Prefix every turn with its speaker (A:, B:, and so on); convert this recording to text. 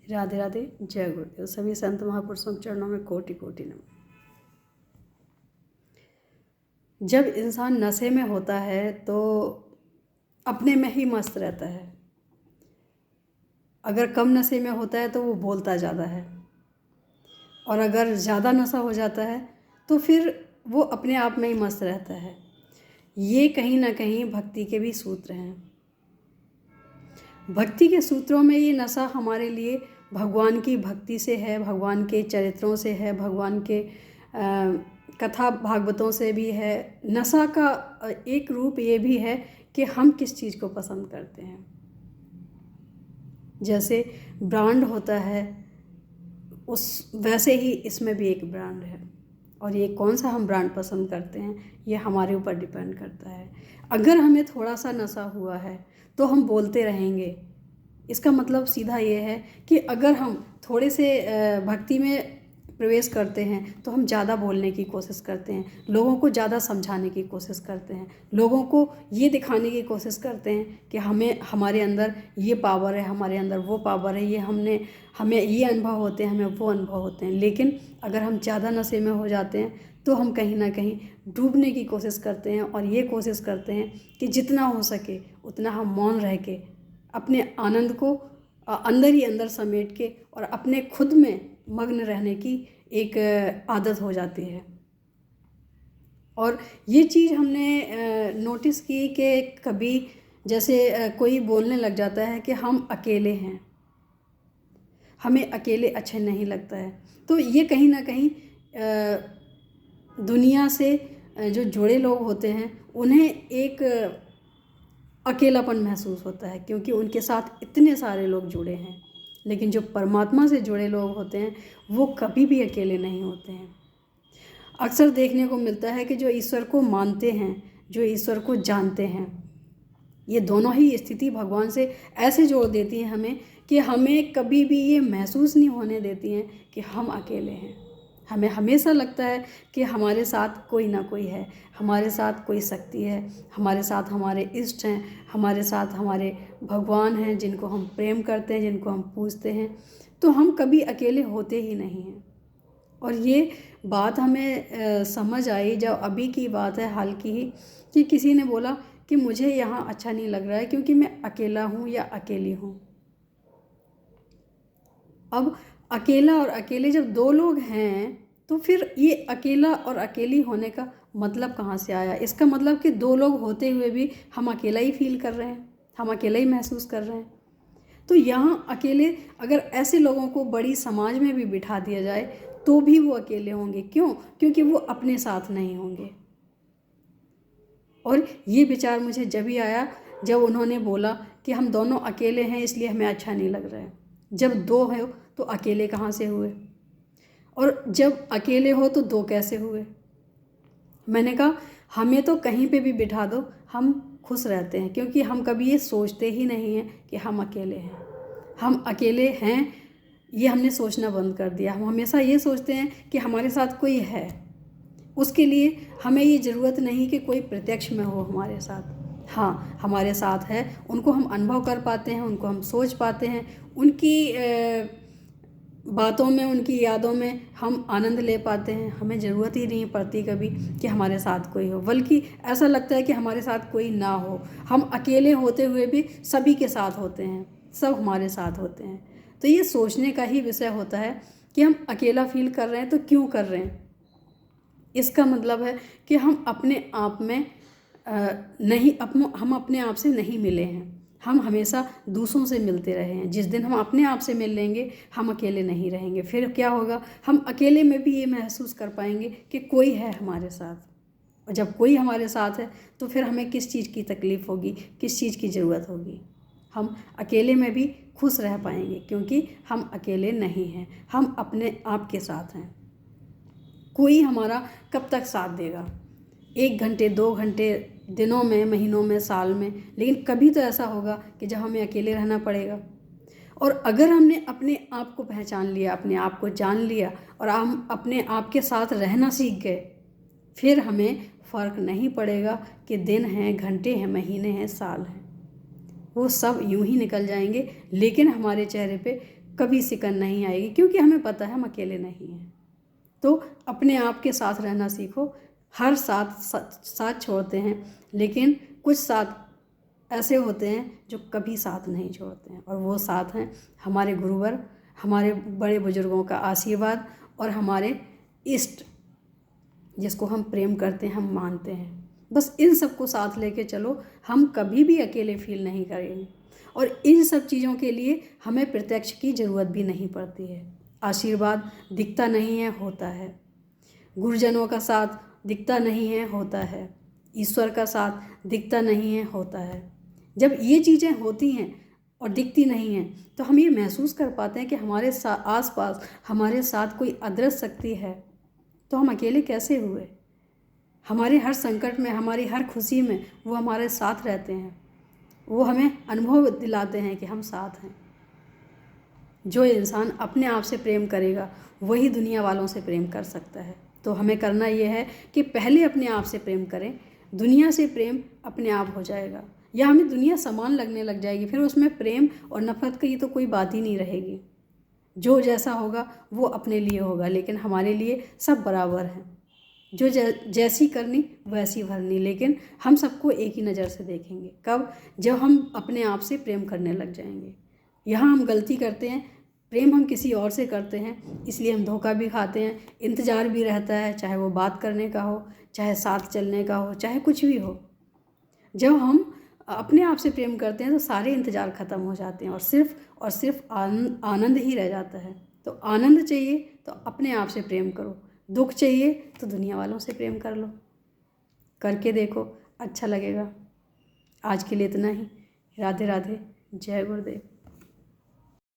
A: राधे राधे। जय गुरुदेव। सभी संत महापुरुषों के चरणों में कोटि कोटि नमन। जब इंसान नशे में होता है तो अपने में ही मस्त रहता है। अगर कम नशे में होता है तो वो बोलता ज़्यादा है, और अगर ज़्यादा नशा हो जाता है तो फिर वो अपने आप में ही मस्त रहता है। ये कहीं ना कहीं भक्ति के भी सूत्र हैं। भक्ति के सूत्रों में ये नशा हमारे लिए भगवान की भक्ति से है, भगवान के चरित्रों से है, भगवान के कथा भागवतों से भी है। नशा का एक रूप ये भी है कि हम किस चीज़ को पसंद करते हैं। जैसे ब्रांड होता है उस वैसे ही इसमें भी एक ब्रांड है, और ये कौन सा हम ब्रांड पसंद करते हैं ये हमारे ऊपर डिपेंड करता है। अगर हमें थोड़ा सा नशा हुआ है तो हम बोलते रहेंगे। इसका मतलब सीधा ये है कि अगर हम थोड़े से भक्ति में प्रवेश करते हैं तो हम ज़्यादा बोलने की कोशिश करते हैं, लोगों को ज़्यादा समझाने की कोशिश करते हैं, लोगों को ये दिखाने की कोशिश करते हैं कि हमारे अंदर ये पावर है, हमारे अंदर वो पावर है, ये हमें ये अनुभव होते हैं, हमें वो अनुभव होते हैं। लेकिन अगर हम ज़्यादा नशे में हो जाते हैं तो हम कहीं ना कहीं डूबने की कोशिश करते हैं, और ये कोशिश करते हैं कि जितना हो सके उतना हम मौन रह के अपने आनंद को अंदर ही अंदर समेट के और अपने खुद में मग्न रहने की एक आदत हो जाती है। और ये चीज़ हमने नोटिस की कि कभी जैसे कोई बोलने लग जाता है कि हम अकेले हैं, हमें अकेले अच्छा नहीं लगता है, तो ये कहीं ना कहीं दुनिया से जो जुड़े लोग होते हैं उन्हें एक अकेलापन महसूस होता है, क्योंकि उनके साथ इतने सारे लोग जुड़े हैं। लेकिन जो परमात्मा से जुड़े लोग होते हैं वो कभी भी अकेले नहीं होते हैं। अक्सर देखने को मिलता है कि जो ईश्वर को मानते हैं, जो ईश्वर को जानते हैं, ये दोनों ही स्थिति भगवान से ऐसे जोड़ देती हैं हमें कि हमें कभी भी ये महसूस नहीं होने देती हैं कि हम अकेले हैं। हमें हमेशा लगता है कि हमारे साथ कोई ना कोई है, हमारे साथ कोई शक्ति है, हमारे साथ हमारे इष्ट हैं, हमारे साथ हमारे भगवान हैं जिनको हम प्रेम करते हैं, जिनको हम पूजते हैं। तो हम कभी अकेले होते ही नहीं हैं। और ये बात हमें समझ आई जब अभी की बात है, हाल की ही, कि किसी ने बोला कि मुझे यहाँ अच्छा नहीं लग रहा है क्योंकि मैं अकेला हूँ या अकेली हूँ। अब अकेला और अकेले जब दो लोग हैं तो फिर ये अकेला और अकेली होने का मतलब कहाँ से आया? इसका मतलब कि दो लोग होते हुए भी हम अकेला ही फील कर रहे हैं, हम अकेला ही महसूस कर रहे हैं। तो यहाँ अकेले अगर ऐसे लोगों को बड़ी समाज में भी बिठा दिया जाए तो भी वो अकेले होंगे। क्यों? क्योंकि वो अपने साथ नहीं होंगे। और ये विचार मुझे जब ही आया जब उन्होंने बोला कि हम दोनों अकेले हैं इसलिए हमें अच्छा नहीं लग रहा है। जब दो हैं तो अकेले कहाँ से हुए, और जब अकेले हो तो दो कैसे हुए? मैंने कहा हमें तो कहीं पे भी बिठा दो हम खुश रहते हैं, क्योंकि हम कभी ये सोचते ही नहीं हैं कि हम अकेले हैं। हम अकेले हैं ये हमने सोचना बंद कर दिया। हम हमेशा ये सोचते हैं कि हमारे साथ कोई है, उसके लिए हमें ये ज़रूरत नहीं कि कोई प्रत्यक्ष में हो हमारे साथ। हाँ, हमारे साथ है, उनको हम अनुभव कर पाते हैं, उनको हम सोच पाते हैं, उनकी बातों में, उनकी यादों में हम आनंद ले पाते हैं। हमें ज़रूरत ही नहीं पड़ती कभी कि हमारे साथ कोई हो, बल्कि ऐसा लगता है कि हमारे साथ कोई ना हो। हम अकेले होते हुए भी सभी के साथ होते हैं, सब हमारे साथ होते हैं। तो ये सोचने का ही विषय होता है कि हम अकेला फील कर रहे हैं तो क्यों कर रहे हैं। इसका मतलब है कि हम अपने आप में हम अपने आप से नहीं मिले हैं। हम हमेशा दूसरों से मिलते रहे हैं। जिस दिन हम अपने आप से मिल लेंगे हम अकेले नहीं रहेंगे। फिर क्या होगा, हम अकेले में भी ये महसूस कर पाएंगे कि कोई है हमारे साथ। और जब कोई हमारे साथ है तो फिर हमें किस चीज़ की तकलीफ़ होगी, किस चीज़ की ज़रूरत होगी। हम अकेले में भी खुश रह पाएंगे क्योंकि हम अकेले नहीं हैं, हम अपने आप के साथ हैं। कोई हमारा कब तक साथ देगा? 1 घंटे 2 घंटे, दिनों में, महीनों में, साल में, लेकिन कभी तो ऐसा होगा कि जब हमें अकेले रहना पड़ेगा। और अगर हमने अपने आप को पहचान लिया, अपने आप को जान लिया और हम अपने आप के साथ रहना सीख गए, फिर हमें फ़र्क नहीं पड़ेगा कि दिन हैं, घंटे हैं, महीने हैं, साल हैं, वो सब यूं ही निकल जाएंगे। लेकिन हमारे चेहरे पे कभी सिकन नहीं आएगी, क्योंकि हमें पता है हम अकेले नहीं हैं। तो अपने आप के साथ रहना सीखो। हर साथ छोड़ते हैं, लेकिन कुछ साथ ऐसे होते हैं जो कभी साथ नहीं छोड़ते हैं, और वो साथ हैं हमारे गुरुवर, हमारे बड़े बुजुर्गों का आशीर्वाद और हमारे इष्ट, जिसको हम प्रेम करते हैं, हम मानते हैं। बस इन सबको साथ लेके चलो, हम कभी भी अकेले फील नहीं करेंगे। और इन सब चीज़ों के लिए हमें प्रत्यक्ष की ज़रूरत भी नहीं पड़ती है। आशीर्वाद दिखता नहीं है, होता है। गुरुजनों का साथ दिखता नहीं है, होता है। ईश्वर का साथ दिखता नहीं है, होता है। जब ये चीज़ें होती हैं और दिखती नहीं हैं, तो हम ये महसूस कर पाते हैं कि हमारे आसपास हमारे साथ कोई अदृश्य शक्ति है। तो हम अकेले कैसे हुए? हमारे हर संकट में, हमारी हर खुशी में वो हमारे साथ रहते हैं। वो हमें अनुभव दिलाते हैं कि हम साथ हैं। जो इंसान अपने आप से प्रेम करेगा वही दुनिया वालों से प्रेम कर सकता है। तो हमें करना ये है कि पहले अपने आप से प्रेम करें, दुनिया से प्रेम अपने आप हो जाएगा, या हमें दुनिया समान लगने लग जाएगी। फिर उसमें प्रेम और नफरत की तो कोई बात ही नहीं रहेगी। जो जैसा होगा वो अपने लिए होगा, लेकिन हमारे लिए सब बराबर हैं। जो जैसी करनी वैसी भरनी, लेकिन हम सबको एक ही नज़र से देखेंगे। कब? जब हम अपने आप से प्रेम करने लग जाएंगे। यहाँ हम गलती करते हैं, प्रेम हम किसी और से करते हैं, इसलिए हम धोखा भी खाते हैं, इंतज़ार भी रहता है, चाहे वो बात करने का हो, चाहे साथ चलने का हो, चाहे कुछ भी हो। जब हम अपने आप से प्रेम करते हैं तो सारे इंतज़ार ख़त्म हो जाते हैं, और सिर्फ आनंद ही रह जाता है। तो आनंद चाहिए तो अपने आप से प्रेम करो, दुख चाहिए तो दुनिया वालों से प्रेम कर लो। करके देखो, अच्छा लगेगा। आज के लिए इतना ही। राधे राधे, जय गुरुदेव।